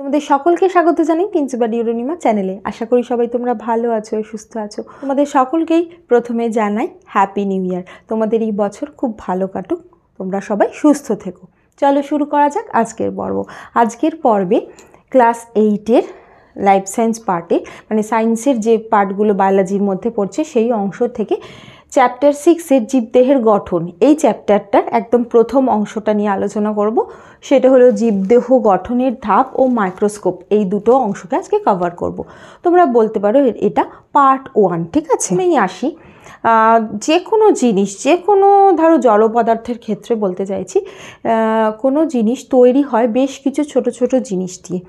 তোমাদের সকলকে স্বাগত জানাই প্রিন্সিপাল ইউরোনিমা চ্যানেলে। আশা করি সবাই তোমরা ভালো আছো, সুস্থ আছো। তোমাদের সকলকেই প্রথমে জানাই হ্যাপি নিউ ইয়ার। তোমাদের এই বছর খুব ভালো কাটুক, তোমরা সবাই সুস্থ থেকো। চলো শুরু করা যাক আজকের পর্ব। আজকের পর্বে ক্লাস 8-এর লাইফ সায়েন্স পার্টে, মানে সায়েন্সের যে পার্টগুলো বায়োলজির মধ্যে পড়ছে সেই অংশ থেকে চ্যাপ্টার 6-এর জীবদেহের গঠন, এই চ্যাপ্টারটার একদম প্রথম অংশটা নিয়ে আলোচনা করব। সেটা হলো জীবদেহ গঠনের ধাপ ও মাইক্রোস্কোপ, এই দুটো অংশকে আজকে কভার করব। তোমরা বলতে পারো এটা পার্ট 1, ঠিক আছে? আমি আসি, যে কোনো জিনিস, যে কোনো ধরো জড় পদার্থের ক্ষেত্রে বলতে চাইছি, কোনো জিনিস তৈরি হয় বেশ কিছু ছোট ছোট জিনিস দিয়ে।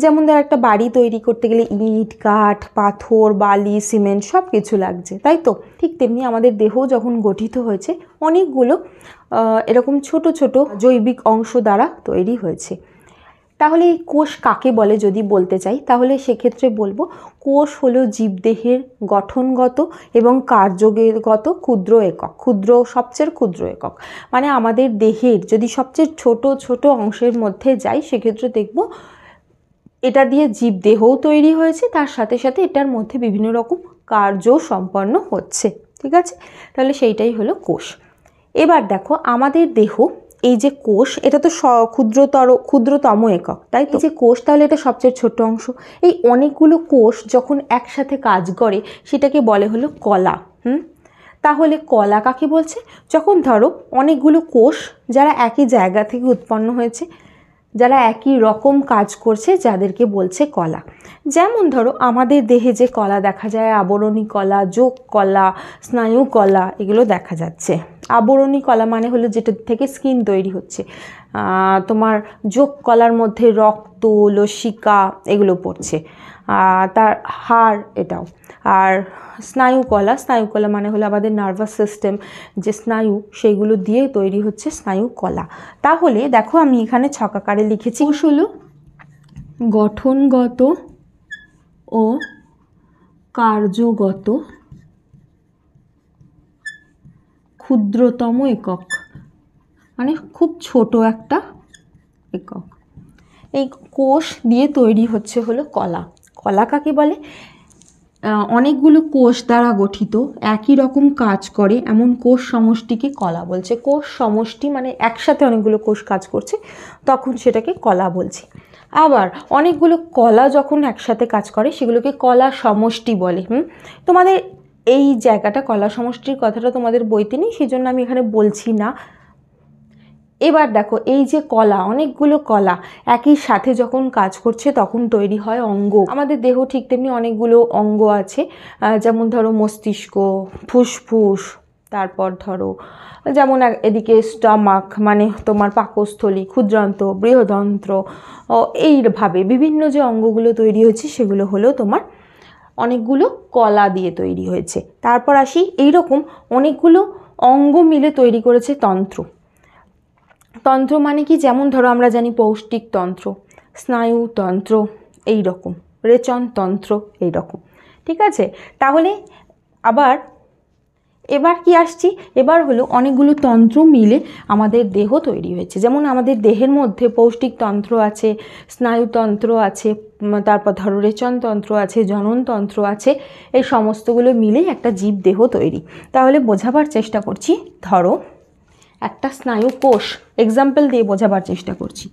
যেমন ধর একটা বাড়ি তৈরি করতে গেলে ইট, কাঠ, পাথর, বালি, সিমেন্ট সব কিছু লাগছে, তাই তো? ঠিক তেমনি আমাদের দেহ যখন গঠিত হয়েছে অনেকগুলো এরকম ছোট ছোট জৈবিক অংশ দ্বারা তৈরি হয়েছে। তাহলে এই কোষ কাকে বলে যদি বলতে চাই, তাহলে সেক্ষেত্রে বলবো কোষ হলো জীবদেহের গঠনগত এবং কার্যগত ক্ষুদ্র একক, সবচেয়ে ক্ষুদ্র একক। মানে আমাদের দেহের যদি সবচেয়ে ছোট ছোট অংশের মধ্যে যাই, সেক্ষেত্রে দেখব এটা দিয়ে জীবদেহও তৈরি হয়েছে, তার সাথে সাথে এটার মধ্যে বিভিন্ন রকম কার্য সম্পন্ন হচ্ছে, ঠিক আছে? তাহলে সেইটাই হলো কোষ। এবার দেখো আমাদের দেহ, এই যে কোষ, এটা তো ক্ষুদ্রতম একক, তাই তো? এই যে কোষ, তাহলে এটা সবচেয়ে ছোট অংশ। এই অনেকগুলো কোষ যখন একসাথে কাজ করে সেটাকে বলে হলো কলা। তাহলে কলা কাকে বলছে? যখন ধরো অনেকগুলো কোষ যারা একই জায়গা থেকে উৎপন্ন হয়েছে, যারা একই রকম কাজ করছে, যাদেরকে বলছে কলা। যেমন ধরো আমাদের দেহে যে কলা দেখা যায়, আবরণী কলা, যোগ কলা, স্নায়ু কলা, এগুলো দেখা যাচ্ছে। আবরণী কলা মানে হলো যেটা থেকে স্কিন তৈরি হচ্ছে। তোমার যোগ কলার মধ্যে রক্ত, লসিকা এগুলো পড়ছে, তার হাড় এটাও। আর স্নায়ু কলা মানে হলো আমাদের নার্ভাস সিস্টেম, যে স্নায়ু, সেইগুলো দিয়ে তৈরি হচ্ছে স্নায়ু কলা। তাহলে দেখো আমি এখানে ছকাকারে লিখেছি, কোষ হলো গঠনগত ও কার্যগত ক্ষুদ্রতম একক, মানে খুব ছোট একটা একক। এই কোষ দিয়ে তৈরি হচ্ছে হলো কলা। কলা কাকে বলে? অনেকগুলো কোষ দ্বারা গঠিত, একই রকম কাজ করে এমন কোষ সমষ্টিকে কলা বলছে। কোষ সমষ্টি মানে একসাথে অনেকগুলো কোষ কাজ করছে, তখন সেটাকে কলা বলছি। আবার অনেকগুলো কলা যখন একসাথে কাজ করে সেগুলোকে কলা সমষ্টি বলে। তোমাদের এই জায়গাটা, কলা সমষ্টির কথাটা তোমাদের বইতে নেই, সেই জন্য আমি এখানে বলছি না। এবার দেখো এই যে কলা, অনেকগুলো কলা একই সাথে যখন কাজ করছে তখন তৈরি হয় অঙ্গ। আমাদের দেহ ঠিক তেমনি অনেকগুলো অঙ্গ আছে, যেমন ধরো মস্তিষ্ক, ফুসফুস, তারপর ধরো যেমন এদিকে স্টমাক মানে তোমার পাকস্থলী, ক্ষুদ্রান্ত্র, বৃহদন্ত্র, এইভাবে বিভিন্ন যে অঙ্গগুলো তৈরি হয়েছে সেগুলো হলো তোমার অনেকগুলো কলা দিয়ে তৈরি হয়েছে। তারপর আসি, এইরকম অনেকগুলো অঙ্গ মিলে তৈরি করেছে তন্ত্র। তন্ত্র মানে কি? যেমন ধরো আমরা জানি পৌষ্টিক তন্ত্র, স্নায়ুতন্ত্র, এইরকম রেচন তন্ত্র, এইরকম, ঠিক আছে? তাহলে এবার কি আসছি, এবার হলো অনেকগুলো তন্ত্র মিলে আমাদের দেহ তৈরি হয়েছে। যেমন আমাদের দেহের মধ্যে পৌষ্টিক তন্ত্র আছে, স্নায়ুতন্ত্র আছে, তারপর ধরো রেচনতন্ত্র আছে, জননতন্ত্র আছে, এই সমস্তগুলো মিলেই একটা জীব দেহ তৈরি। তাহলে বোঝাবার চেষ্টা করছি, ধরো একটা স্নায়ু কোষ, এক্সাম্পল দিয়ে বোঝাবার চেষ্টা করছি।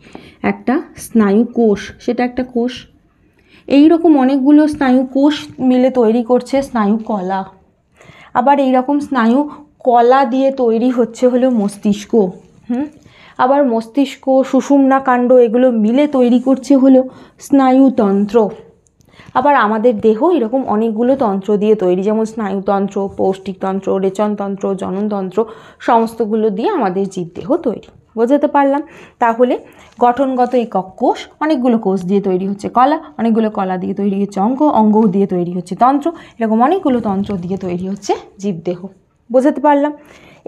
একটা স্নায়ু কোষ, সেটা একটা কোষ। এই রকম অনেকগুলো স্নায়ু কোষ মিলে তৈরি করছে স্নায়ু কলা। আবার এই রকম স্নায়ু কলা দিয়ে তৈরি হচ্ছে হলো মস্তিষ্ক। আবার মস্তিষ্ক, সুষুম্না কাণ্ড, এগুলো মিলে তৈরি করছে হলো স্নায়ুতন্ত্র। আবার আমাদের দেহ এরকম অনেকগুলো তন্ত্র দিয়ে তৈরি, যেমন স্নায়ুতন্ত্র, পৌষ্টিকতন্ত্র, রেচনতন্ত্র, জননতন্ত্র, সমস্তগুলো দিয়ে আমাদের জীবদেহ তৈরি। বোঝাতে পারলাম? তাহলে গঠনগত একক কোষ, অনেকগুলো কোষ দিয়ে তৈরি হচ্ছে কলা, অনেকগুলো কলা দিয়ে তৈরি হচ্ছে অঙ্গ দিয়ে তৈরি হচ্ছে তন্ত্র, এরকম অনেকগুলো তন্ত্র দিয়ে তৈরি হচ্ছে জীবদেহ। বোঝাতে পারলাম?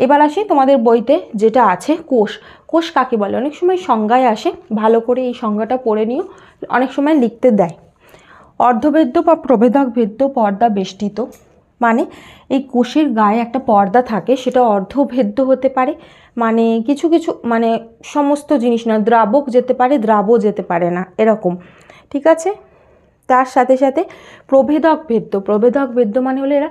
এবার আসি তোমাদের বইতে যেটা আছে কোষ। কোষ কাকে বলে? অনেক সময় সংজ্ঞায় আসে, ভালো করে এই সংজ্ঞাটা পড়ে নিও, অনেক সময় লিখতে দেয়। অর্ধভেদ্য বা প্রভেদক ভেদ্য পর্দা বেষ্টিত, মানে এই কোষের গায়ে একটা পর্দা থাকে, সেটা অর্ধভেদ্য হতে পারে, মানে কিছু কিছু মানে সমস্ত জিনিস না, দ্রাবক যেতে পারে, দ্রাবও যেতে পারে না, এরকম, ঠিক আছে। তার সাথে সাথে প্রভেদক ভেদ্য মানে হলো এরা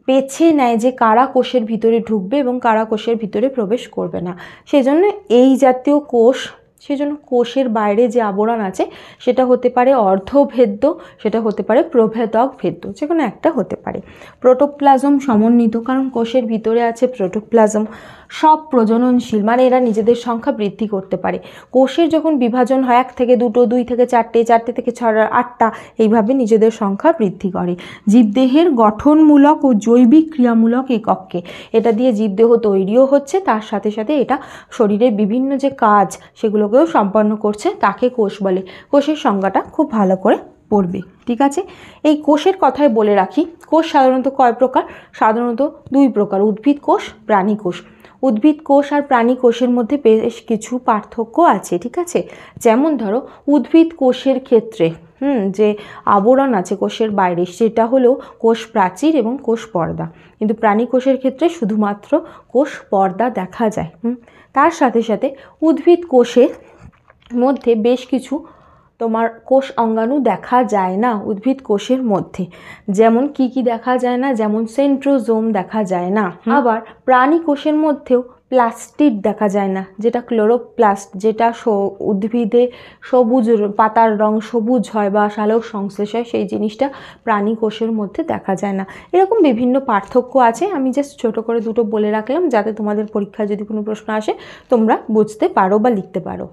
বেছে নেয় যে কারা কোষের ভিতরে ঢুকবে এবং কারা কোষের ভিতরে প্রবেশ করবে না। সেজন্য এই জাতীয় কোষ, সেজন্য কোষের বাইরে যে আবরণ আছে সেটা হতে পারে অর্ধভেদ্য, সেটা হতে পারে প্রভেদক ভেদ্য, যে কোনো একটা হতে পারে। প্রোটোপ্লাজম সমন্বিত, কারণ কোষের ভিতরে আছে প্রোটোপ্লাজম, সব প্রজননশীল, মানে এরা নিজেদের সংখ্যা বৃদ্ধি করতে পারে। কোষের যখন বিভাজন হয় 1 থেকে 2, 2 থেকে 4টে, 4টে থেকে 6, 8টা, এইভাবে নিজেদের সংখ্যা বৃদ্ধি করে। জীবদেহের গঠনমূলক ও জৈবিক ক্রিয়ামূলক এককে, এটা দিয়ে জীবদেহ তৈরিও হচ্ছে, তার সাথে সাথে এটা শরীরের বিভিন্ন যে কাজ সেগুলোকেও সম্পন্ন করছে, তাকে কোষ বলে। কোষের সংজ্ঞাটা খুব ভালো করে পড়বে, ঠিক আছে। এই কোষের কথায় বলে রাখি, কোষ সাধারণত কয় প্রকার? সাধারণত 2 প্রকার, উদ্ভিদ কোষ, প্রাণী কোষ। উদ্ভিদ কোষ আর প্রাণী কোষের মধ্যে বেশ কিছু পার্থক্য আছে, ঠিক আছে। যেমন ধরো উদ্ভিদ কোষের ক্ষেত্রে যে আবরণ আছে কোষের বাইরে সেটা হলো কোষ প্রাচীর এবং কোষ পর্দা, কিন্তু প্রাণী কোষের ক্ষেত্রে শুধুমাত্র কোষ পর্দা দেখা যায়। তার সাথে সাথে উদ্ভিদ কোষের মধ্যে বেশ কিছু তোমার কোষ অঙ্গাণু দেখা যায় না উদ্ভিদ কোষের মধ্যে। যেমন কি দেখা যায় না? যেমন সেন্ট্রোজোম দেখা যায় না। আবার প্রাণী কোষের মধ্যেও প্লাস্টিড দেখা যায় না, যেটা ক্লোরোপ্লাস্ট, যেটা উদ্ভিদে সবুজ পাতার রং সবুজ হয় বা সালোক সংশ্লেষ হয়, সেই জিনিসটা প্রাণী কোষের মধ্যে দেখা যায় না। এরকম বিভিন্ন পার্থক্য আছে, আমি জাস্ট ছোট করে দুটো বলে রাখলাম যাতে তোমাদের পরীক্ষায় যদি কোনো প্রশ্ন আসে তোমরা বুঝতে পারো বা লিখতে পারো।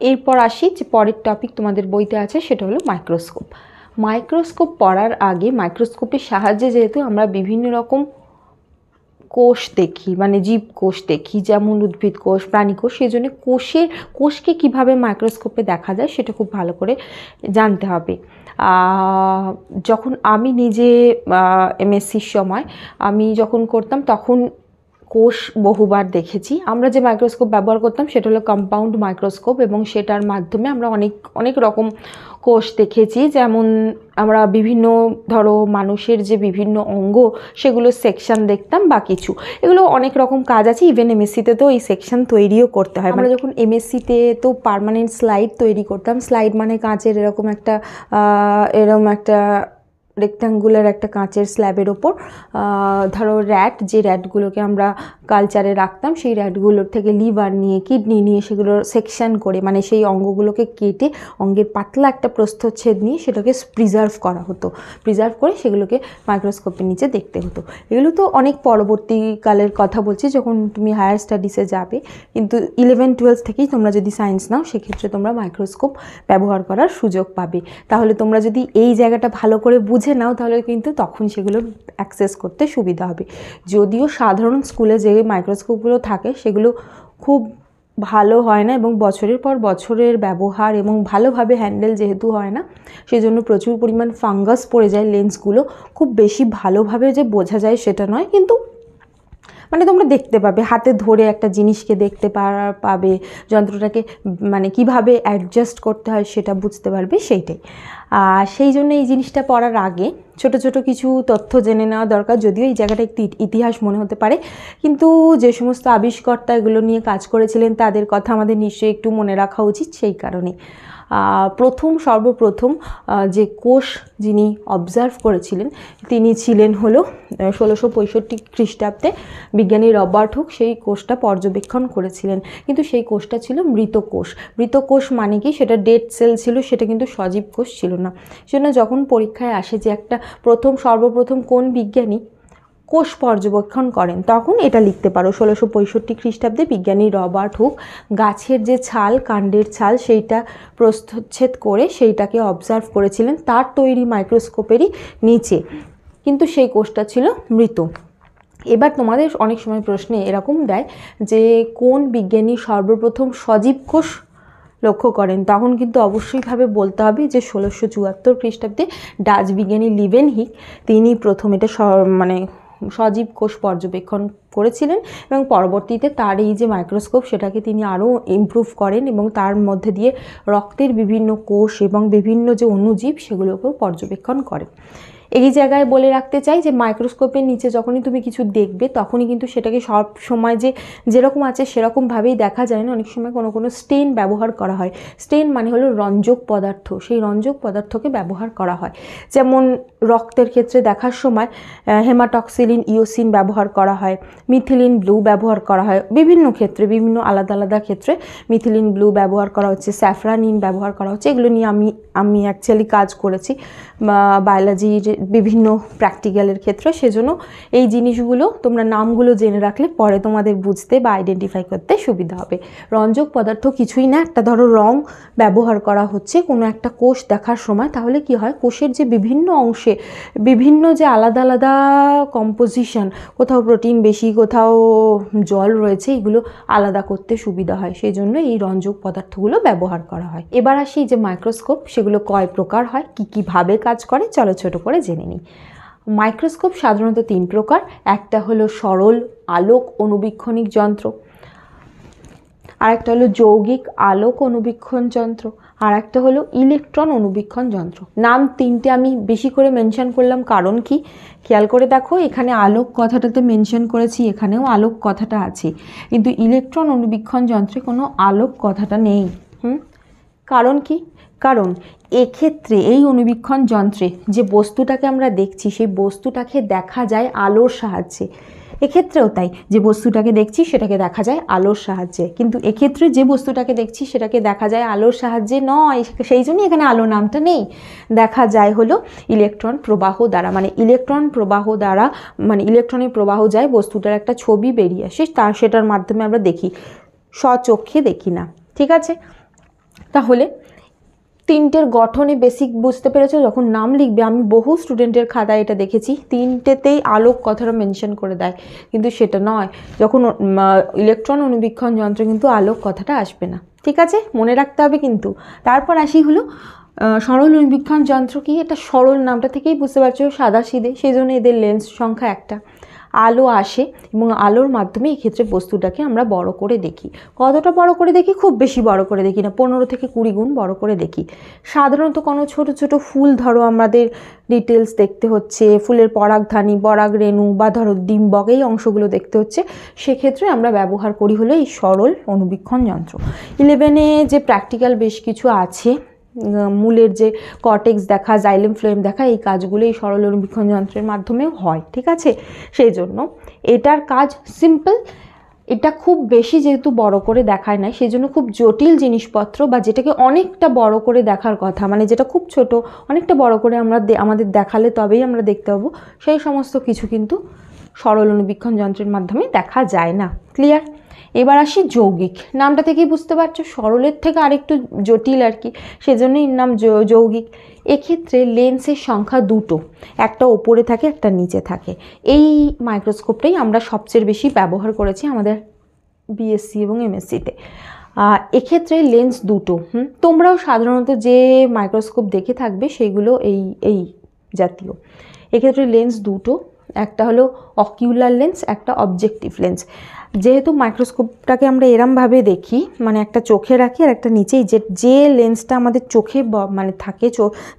এরপর আসি যে পরের টপিক তোমাদের বইতে আছে, সেটা হলো মাইক্রোস্কোপ। মাইক্রোস্কোপ পড়ার আগে মাইক্রোস্কোপের সাহায্যে যেহেতু আমরা বিভিন্ন রকম কোষ দেখি, মানে জীব কোষ দেখি, যেমন উদ্ভিদ কোষ, প্রাণী কোষ, সেই জন্য কোষকে কিভাবে মাইক্রোস্কোপে দেখা যায় সেটা খুব ভালো করে জানতে হবে। যখন আমি নিজে এমএসসির সময় আমি যখন করতাম তখন কোষ বহুবার দেখেছি। আমরা যে মাইক্রোস্কোপ ব্যবহার করতাম সেটা হলো কম্পাউন্ড মাইক্রোস্কোপ, এবং সেটার মাধ্যমে আমরা অনেক রকম কোষ দেখেছি। যেমন আমরা বিভিন্ন ধরো মানুষের যে বিভিন্ন অঙ্গ সেগুলো সেকশন দেখতাম বা কিছু, এগুলো অনেক রকম কাজ আছে। ইভেন এমএসসিতে তো এই সেকশন তৈরিও করতে হয়। আমরা যখন এমএসসিতে তো পার্মানেন্ট স্লাইড তৈরি করতাম, স্লাইড মানে কাঁচের এরকম একটা রেক্ট্যাঙ্গুলার একটা কাঁচের স্ল্যাবের ওপর ধরো যে র্যাটগুলোকে আমরা কালচারে রাখতাম, সেই র্যাটগুলোর থেকে লিভার নিয়ে, কিডনি নিয়ে, সেগুলোর সেকশন করে, মানে সেই অঙ্গগুলোকে কেটে অঙ্গের পাতলা একটা প্রস্থচ্ছেদ নিয়ে সেটাকে প্রিজার্ভ করা হতো। প্রিজার্ভ করে সেগুলোকে মাইক্রোস্কোপের নিচে দেখতে হতো। এগুলো তো অনেক পরবর্তীকালের কথা বলছি, যখন তুমি হায়ার স্টাডিজে যাবে। কিন্তু 11-12 থেকেই তোমরা যদি সায়েন্স নাও সেক্ষেত্রে তোমরা মাইক্রোস্কোপ ব্যবহার করার সুযোগ পাবে। তাহলে তোমরা যদি এই জায়গাটা ভালো করে বুঝে নাও তাহলে কিন্তু তখন সেগুলো অ্যাক্সেস করতে সুবিধা হবে। যদিও সাধারণ স্কুলে যে মাইক্রোস্কোপগুলো থাকে সেগুলো খুব ভালো হয় না, এবং বছরের পর বছরের ব্যবহার এবং ভালোভাবে হ্যান্ডেল যেহেতু হয় না, সেই জন্য প্রচুর পরিমাণ ফাঙ্গাস পড়ে যায় লেন্সগুলো। খুব বেশি ভালোভাবে যে বোঝা যায় সেটা নয়, কিন্তু মানে তোমরা দেখতে পাবে, হাতে ধরে একটা জিনিসকে দেখতে পাবে, যন্ত্রটাকে মানে কিভাবে অ্যাডজাস্ট করতে হয় সেটা বুঝতে পারবে, সেইটাই। সেই জন্য এই জিনিসটা পড়ার আগে ছোট ছোট কিছু তথ্য জেনে নেওয়া দরকার। যদিও এই জায়গাটা একটি ইতিহাস মনে হতে পারে, কিন্তু যে সমস্ত আবিষ্কর্তা এগুলো নিয়ে কাজ করেছিলেন তাদের কথা আমাদের নিশ্চয়ই একটু মনে রাখা উচিত। সেই কারণে সর্বপ্রথম যে কোষ যিনি অবজার্ভ করেছিলেন তিনি ছিলেন হলো 1665 খ্রিস্টাব্দে বিজ্ঞানী রবার্ট হুক সেই কোষটা পর্যবেক্ষণ করেছিলেন। কিন্তু সেই কোষটা ছিল মৃত কোষ। মৃত কোষ মানে কি? সেটা ডেড সেল ছিল, সেটা কিন্তু সজীব কোষ ছিল না। সেজন্য যখন পরীক্ষায় আসে যে সর্বপ্রথম কোন বিজ্ঞানী কোষ পর্যবেক্ষণ করেন, তখন এটা লিখতে পারো 1665 খ্রিস্টাব্দে বিজ্ঞানী রবার্ট হুক গাছের যে ছাল, কাণ্ডের ছাল, সেইটা প্রস্থচ্ছেদ করে সেইটাকে অবজার্ভ করেছিলেন তার তৈরি মাইক্রোস্কোপেরই নিচে, কিন্তু সেই কোষটা ছিল মৃত। এবার তোমাদের অনেক সময় প্রশ্নে এরকম দেয় যে কোন বিজ্ঞানী সর্বপ্রথম সজীব কোষ লক্ষ্য করেন, তখন কিন্তু অবশ্যইভাবে বলতে হবে যে 1674 খ্রিস্টাব্দে ডাচ বিজ্ঞানী লিভেনহিক তিনি প্রথম এটা সজীব কোষ পর্যবেক্ষণ করেছিলেন, এবং পরবর্তীতে তার এই যে মাইক্রোস্কোপ সেটাকে তিনি আরও ইমপ্রুভ করেন এবং তার মধ্যে দিয়ে রক্তের বিভিন্ন কোষ এবং বিভিন্ন যে অণুজীব সেগুলোকেও পর্যবেক্ষণ করেন। এই জায়গায় বলে রাখতে চাই যে মাইক্রোস্কোপের নিচে যখনই তুমি কিছু দেখবে তখনই কিন্তু সেটাকে সব সময় যে যেরকম আছে সেরকমভাবেই দেখা যায় না, অনেক সময় কোনো স্টেন ব্যবহার করা হয়। স্টেন মানে হলো রঞ্জক পদার্থ, সেই রঞ্জক পদার্থকে ব্যবহার করা হয়। যেমন রক্তের ক্ষেত্রে দেখার সময় হেমাটক্সিলিন, ইওসিন ব্যবহার করা হয়, মিথিলিন ব্লু ব্যবহার করা হয়, বিভিন্ন ক্ষেত্রে বিভিন্ন আলাদা আলাদা ক্ষেত্রে মিথিলিন ব্লু ব্যবহার করা হচ্ছে, স্যাফরানিন ব্যবহার করা হচ্ছে। এগুলো নিয়ে আমি অ্যাকচুয়ালি কাজ করেছি বায়োলজির বিভিন্ন প্র্যাকটিক্যালের ক্ষেত্রে, সেজন্য এই জিনিসগুলো তোমরা নামগুলো জেনে রাখলে পরে তোমাদের বুঝতে বা আইডেন্টিফাই করতে সুবিধা হবে। রঞ্জক পদার্থ কিছুই না, একটা ধরো রং ব্যবহার করা হচ্ছে কোনো একটা কোষ দেখার সময়, তাহলে কি হয়, কোষের যে বিভিন্ন অংশে বিভিন্ন যে আলাদা আলাদা কম্পোজিশন, কোথাও প্রোটিন বেশি কোথাও জল রয়েছে, এগুলো আলাদা করতে সুবিধা হয়, সেই জন্য এই রঞ্জক পদার্থগুলো ব্যবহার করা হয়। এবার আসি যে মাইক্রোস্কোপ, সেগুলো কয় প্রকার হয়, কীভাবে কাজ করে, চলো ছোট করে জেনে নিই। মাইক্রোস্কোপ সাধারণত 3 প্রকার। একটা হলো সরল আলোক অনুবীক্ষণিক যন্ত্র, আর একটা হলো যৌগিক আলোক অনুবীক্ষণ যন্ত্র, আর একটা হলো ইলেকট্রন অনুবীক্ষণ যন্ত্র। নাম 3টে আমি বেশি করে মেনশন করলাম, কারণ কি, খেয়াল করে দেখো, এখানে আলোক কথাটাতে মেনশন করেছি, এখানেও আলোক কথাটা আছে, কিন্তু ইলেকট্রন অনুবীক্ষণ যন্ত্রে কোনো আলোক কথাটা নেই। কারণ কি, কারণ এক্ষেত্রে এই অনুবীক্ষণ যন্ত্রে যে বস্তুটাকে আমরা দেখছি সেই বস্তুটাকে দেখা যায় আলোর সাহায্যে। এক্ষেত্রেও তাই, যে বস্তুটাকে দেখছি সেটাকে দেখা যায় আলোর সাহায্যে, কিন্তু এক্ষেত্রে যে বস্তুটাকে দেখছি সেটাকে দেখা যায় আলোর সাহায্যে নয়, সেই জন্যই এখানে আলো নামটা নেই। দেখা যায় হলো ইলেকট্রন প্রবাহ দ্বারা, মানে ইলেকট্রন প্রবাহ দ্বারা, মানে ইলেকট্রনের প্রবাহ যায়, বস্তুটার একটা ছবি বেরিয়ে আসে, সেটার মাধ্যমে আমরা দেখি, স্বচক্ষে দেখি না। ঠিক আছে, তাহলে 3টের গঠনে বেসিক বুঝতে পেরেছো। যখন নাম লিখবে, আমি বহু স্টুডেন্টের খাতায় এটা দেখেছি, 3টেতেই আলোক কথাটা মেনশন করে দেয়, কিন্তু সেটা নয়। যখন ইলেকট্রন অনুবীক্ষণ যন্ত্রে কিন্তু আলোক কথাটা আসবে না। ঠিক আছে, মনে রাখতে হবে কিন্তু। তারপর আসি হলো সরল অনুবীক্ষণ যন্ত্র। কি, এটা সরল, নামটা থেকেই বুঝতে পারছো, সাদা সিধে, সেই জন্য এদের লেন্স সংখ্যা একটা। আলো আসে এবং আলোর মাধ্যমে এই ক্ষেত্রে বস্তুটাকে আমরা বড় করে দেখি। কতটা বড় করে দেখি, খুব বেশি বড় করে দেখি না, 15 থেকে 20 গুণ বড় করে দেখি। সাধারণত কোনো ছোট ছোট ফুল, ধরো আমাদের ডিটেলস দেখতে হচ্ছে, ফুলের পরাগধানী, পরাগরেণু বা ধরো ডিম্বক, এই অংশগুলো দেখতে হচ্ছে, সেক্ষেত্রে আমরা ব্যবহার করি হলো এই সরল অনুবীক্ষণ যন্ত্র। 11-এ যে প্র্যাকটিক্যাল বেশ কিছু আছে, মূলের যে কর্টেক্স দেখা, জাইলেম ফ্লোয়েম দেখা, এই কাজগুলো এই সরল অনুবীক্ষণ যন্ত্রের মাধ্যমেও হয়। ঠিক আছে, সেই জন্য এটার কাজ সিম্পল। এটা খুব বেশি যেহেতু বড় করে দেখায় না, সেই জন্য খুব জটিল জিনিসপত্র বা যেটাকে অনেকটা বড় করে দেখার কথা, মানে যেটা খুব ছোট অনেকটা বড় করে আমাদের দেখালে তবেই আমরা দেখতে পাবো, সেই সমস্ত কিছু কিন্তু সরল অনুবীক্ষণ যন্ত্রের মাধ্যমে দেখা যায় না। ক্লিয়ার? এবার আসি যৌগিক। নামটা থেকেই বুঝতে পারছো, সরলের থেকে আরেকটু জটিল আর কি, সেজন্যই নাম যৌগিক। এক্ষেত্রে লেন্সের সংখ্যা 2টো, একটা ওপরে থাকে একটা নিচে থাকে। এই মাইক্রোস্কোপটাই আমরা সবচেয়ে বেশি ব্যবহার করেছি আমাদের বিএসসি এবং এমএসসিতে। এক্ষেত্রে লেন্স 2টো। তোমরাও সাধারণত যে মাইক্রোস্কোপ দেখে থাকবে সেইগুলো এই জাতীয়। এক্ষেত্রে লেন্স 2টো, একটা হলো অকিউলার লেন্স, একটা অবজেক্টিভ লেন্স। যেহেতু মাইক্রোস্কোপটাকে আমরা এরমভাবে দেখি, মানে একটা চোখে রাখি আর একটা নিচেই, যে লেন্সটা আমাদের চোখে মানে থাকে,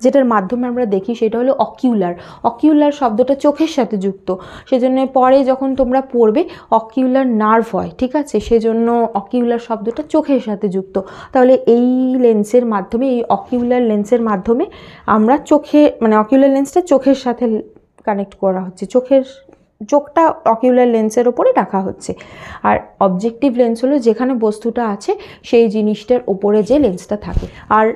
যেটার মাধ্যমে আমরা দেখি, সেটা হলো অকিউলার। অকিউলার শব্দটা চোখের সাথে যুক্ত, সেজন্য পরে যখন তোমরা পড়বে অকিউলার নার্ভ হয়। ঠিক আছে, সেজন্য অকিউলার শব্দটা চোখের সাথে যুক্ত। তাহলে এই লেন্সের মাধ্যমে, এই অকিউলার লেন্সের মাধ্যমে আমরা মানে অকিউলার লেন্সটা চোখের সাথে কানেক্ট করা হচ্ছে, চোখটা অকিউলার লেন্সের ওপরে রাখা হচ্ছে। আর অবজেক্টিভ লেন্স হলো যেখানে বস্তুটা আছে সেই জিনিসটার ওপরে যে লেন্সটা থাকে। আর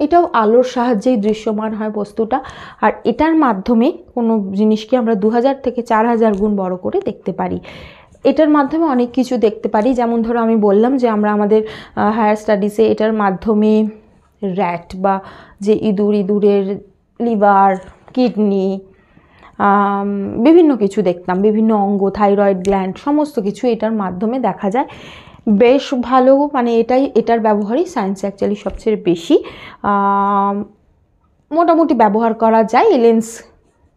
এটাও আলোর সাহায্যেই দৃশ্যমান হয় বস্তুটা, আর এটার মাধ্যমে কোনো জিনিসকে আমরা 2000 থেকে 4000 গুণ বড় করে দেখতে পারি। এটার মাধ্যমে অনেক কিছু দেখতে পারি, যেমন ধরো আমি বললাম যে আমরা আমাদের হায়ার স্টাডিজে এটার মাধ্যমে র্যাট বা যে ইঁদুরের লিভার, কিডনি, বিভিন্ন কিছু দেখতাম, বিভিন্ন অঙ্গ, থাইরয়েড গ্ল্যান্ড, সমস্ত কিছু এটার মাধ্যমে দেখা যায়। বেশ ভালো, মানে এটার ব্যবহারই সায়েন্সে অ্যাকচুয়ালি সবচেয়ে বেশি মোটামুটি ব্যবহার করা যায়। লেন্স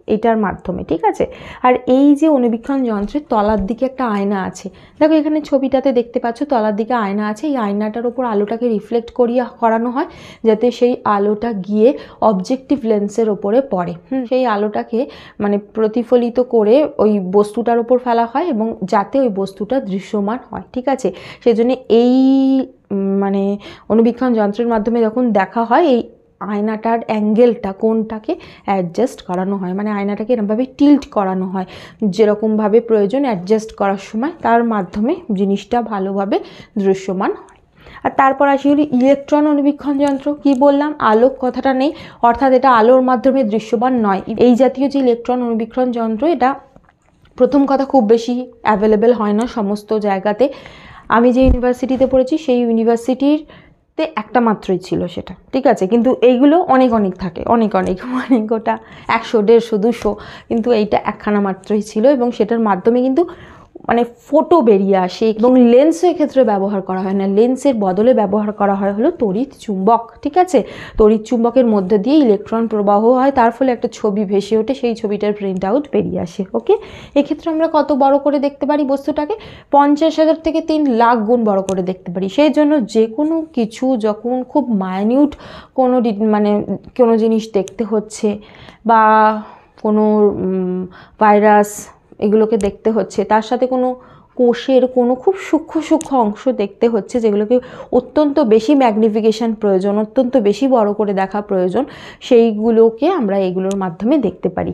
এটার মাধ্যমে, ঠিক আছে। আর এই যে অণুবীক্ষণ যন্ত্রের তলার দিকে একটা আয়না আছে, দেখো এখানে ছবিটাতে দেখতে পাচ্ছ তলার দিকে আয়না আছে, এই আয়নাটার উপর আলোটাকে রিফ্লেক্ট করানো হয় যাতে সেই আলোটা গিয়ে অবজেক্টিভ লেন্সের ওপরে পড়ে। সেই আলোটাকে মানে প্রতিফলিত করে ওই বস্তুটার ওপর ফেলা হয় এবং যাতে ওই বস্তুটা দৃশ্যমান হয়, ঠিক আছে। সেজন্য এই মানে অণুবীক্ষণ যন্ত্রের মাধ্যমে যখন দেখা হয় এই আয়নাটার অ্যাঙ্গেলটা কোণটাকে অ্যাডজাস্ট করানো হয়, মানে আয়নাটাকে এরকমভাবে টিল্ট করানো হয় যেরকমভাবে প্রয়োজন অ্যাডজাস্ট করার সময়, তার মাধ্যমে জিনিসটা ভালোভাবে দৃশ্যমান হয়। আর তারপর আসি হলো ইলেকট্রন অণুবীক্ষণ যন্ত্র। কি বললাম, আলোক কথাটা নেই, অর্থাৎ এটা আলোর মাধ্যমে দৃশ্যমান নয়। এই জাতীয় যে ইলেকট্রন অণুবীক্ষণ যন্ত্র, এটা প্রথম কথা খুব বেশি অ্যাভেলেবেল হয় না সমস্ত জায়গাতে। আমি যে ইউনিভার্সিটিতে পড়েছি সেই ইউনিভার্সিটিতে একটা মাত্রই ছিল সেটা, ঠিক আছে। কিন্তু এইগুলো অনেক থাকে, অনেক ওটা 100, 150, 200, কিন্তু এইটা একখানা মাত্রই ছিল এবং সেটার মাধ্যমে কিন্তু মানে ফটো বেরিয়ে আসে। এবং লেন্সও এক্ষেত্রে ব্যবহার করা হয় না, লেন্সের বদলে ব্যবহার করা হয় হলো তড়িৎ চুম্বক, ঠিক আছে। তড়িৎ চুম্বকের মধ্যে দিয়ে ইলেকট্রন প্রবাহ হয়, তার ফলে একটা ছবি ভেসে ওঠে, সেই ছবিটার প্রিন্ট আউট বেরিয়ে আসে। ওকে, এক্ষেত্রে আমরা কত বড় করে দেখতে পারি বস্তুটাকে? 50,000 থেকে 3 লাখ গুণ বড় করে দেখতে পারি। সেই জন্য যে কোনো কিছু যখন খুব মাইনিউট কোনো জিনিস দেখতে হচ্ছে বা কোনো ভাইরাস এগুলোকে দেখতে হচ্ছে, তার সাথে কোনো কোষের কোনো খুব সূক্ষ্ম অংশ দেখতে হচ্ছে যেগুলোকে অত্যন্ত বেশি ম্যাগনিফিকেশন প্রয়োজন, অত্যন্ত বেশি বড় করে দেখা প্রয়োজন, সেইগুলোকে আমরা এগুলোর মাধ্যমে দেখতে পারি।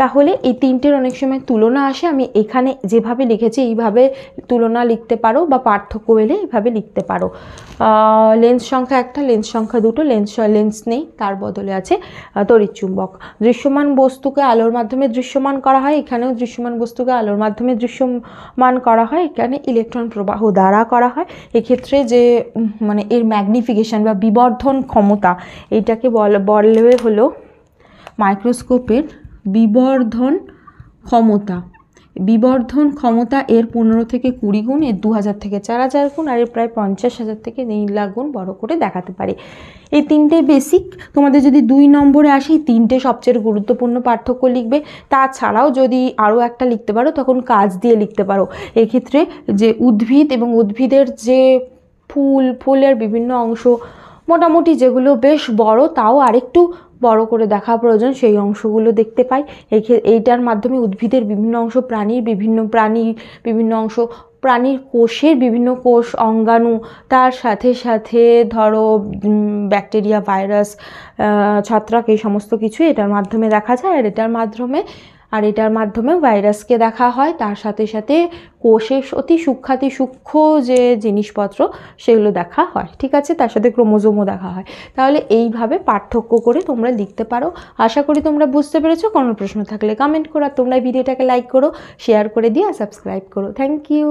তাহলে এই তিনটের অনেক সময় তুলনা আসে, আমি এখানে যেভাবে লিখেছি এইভাবে তুলনা লিখতে পারো বা পার্থক্য এলে এইভাবে লিখতে পারো। লেন্স সংখ্যা একটা, লেন্স সংখ্যা দুটো, লেন্স নেই, তার বদলে আছে তড়িৎ চুম্বক। দৃশ্যমান বস্তুকে আলোর মাধ্যমে দৃশ্যমান করা হয়, এখানেও দৃশ্যমান বস্তুকে আলোর মাধ্যমে দৃশ্যমান করা হয়, এখানে ইলেকট্রন প্রবাহ দ্বারা করা হয়। এক্ষেত্রে যে মানে এর ম্যাগনিফিকেশন বা বিবর্ধন ক্ষমতা, এইটাকে বলবে হলো মাইক্রোস্কোপের বিবর্ধন ক্ষমতা এর 15 থেকে 20 গুণ, এর 2000 থেকে 4000 গুণ, আর এর প্রায় 50,000 থেকে 3 লাখ গুণ বড় করে দেখাতে পারে। এই তিনটে বেসিক। তোমাদের যদি 2 নম্বরে আসে এই তিনটে সবচেয়ে গুরুত্বপূর্ণ পার্থক্য লিখবে। তাছাড়াও যদি আরও একটা লিখতে পারো তখন কাজ দিয়ে লিখতে পারো। এক্ষেত্রে যে উদ্ভিদ এবং উদ্ভিদের যে ফুলের বিভিন্ন অংশ মোটামুটি যেগুলো বেশ বড়, তাও আরেকটু বড় করে দেখা প্রয়োজন, সেই অংশগুলো দেখতে পাই। এইটার মাধ্যমে উদ্ভিদের বিভিন্ন অংশ, বিভিন্ন অংশ, প্রাণীর কোষের বিভিন্ন কোষ, অঙ্গাণু, তার সাথে সাথে ধরো ব্যাকটেরিয়া, ভাইরাস, ছত্রাক, এই সমস্ত কিছু এটার মাধ্যমে দেখা যায়। আর এটার মাধ্যমে ভাইরাসকে দেখা হয়, তার সাথে সাথে কোষের অতি সূক্ষ্ম যে জিনিসপত্র সেগুলো দেখা হয়, ঠিক আছে। তার সাথে ক্রোমোজোমও দেখা হয়। তাহলে এইভাবে পার্থক্য করে তোমরা লিখতে পারো। আশা করি তোমরা বুঝতে পেরেছো। কোনো প্রশ্ন থাকলে কমেন্ট করো, আর তোমরা ভিডিওটাকে লাইক করো, শেয়ার করে দিয়ে সাবস্ক্রাইব করো। Thank you.